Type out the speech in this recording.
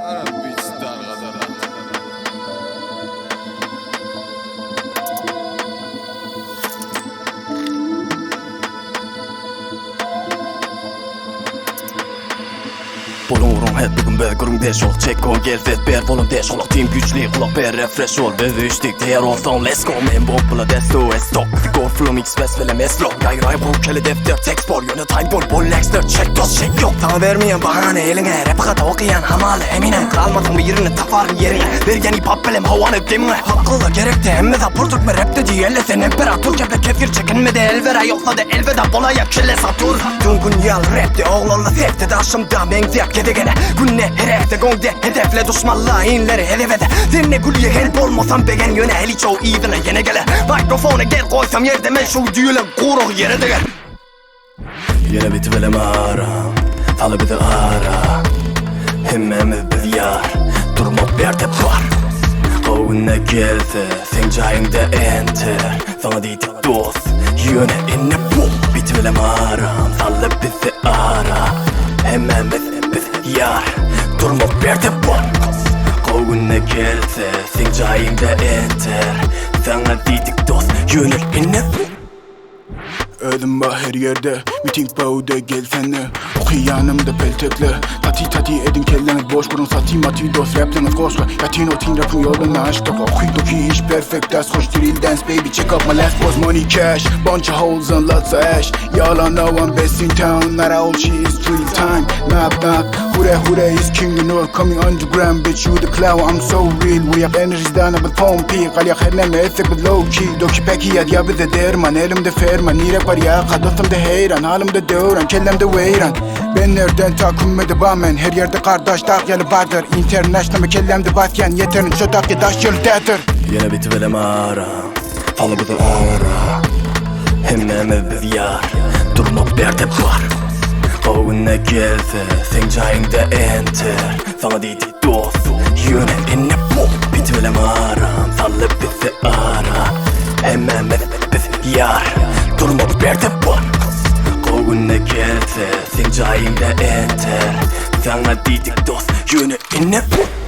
Bulurum hep bugün belgürüm deş ol. Çek o gel vet ber volun deş ol. Team güçlü kulak ber refresh ol. Bövüştük diğer ortam let's go. Men bok bula desto estok. Go from X-Fest vele meslo. Gayray bu kele defter tek spor. Yöne time bol extra check doz şey yok. Sana vermeyen bahane eline. Rap kata okuyan hamalı emine. Kalmadın bir yerini tafarın yerine. Vergen hip hop belem havanı gemine. Hakkıla gerekti emme da purduk me rap dedi. Elle sen imperator kepe kefir çekinmedi elvera. Yokladı elveda bolaya kelle satur. Dün yal rapti oğlanla sefte daşımda mengziyak gedegene. Günne herefte gongde hedefle düşmanla inleri hedefede. Dinle gülye help olmasam begen yöne heli çoğu iyidine yine gele. Mikrofona gel koysam yerde meşhur düğülen kuruk yere de gel. Yine biti velem aram talıbı da ara. Hemmemi bir yar durmak bir yerde var. O günne geldi sen cayında enter. Sana dedik dost yöne inne bu. Biti velem aram talıbı bizi ara. Hemmemi bir yar durmak bir yerde var. O günne geldi sen cayında enter. Sana dedik dost yöne inne bu. Ödüm var her yerde, meeting bağda gel senle. Okuyanımda peltekle, tati edin kelleni boş. Burun satayım atı dost raptiniz koşla. Yatin o tin rapın yolunu açtık. Okuydaki iş perfect, that's hoş drill dance baby. Check out my last boss money cash. Bunch of holes and lots of ash. Y'all I know I'm best in town, not all she is real time. Knock knock, hure is king you know. Coming underground bitch you the cloud, I'm so real. We have energies down with phone peak. Kalya kherneme etsek with low key. Doki peki yad ya bize derman, elimde ferman. Nire var ya kadosumda heyran, halimde dövran, kellemde veyran. Ben nereden takımmedi bamen, her yerde kardeş dağ yeli vardır. International kellemde basken yeterin çodak ya daş yıldadır. Yine biti velem aram talıbı da ara. Hemmemi bir yar durmak bir yerde var. O günne geldi sen cayında enter. Sana dedik dost yöne inne bu. Biti velem aram talıbı bizi ara. Hemmemi bir yar durmak bir yerde var. O günne geldi sen cayında enter. Sana dedik dost yöne inne bu.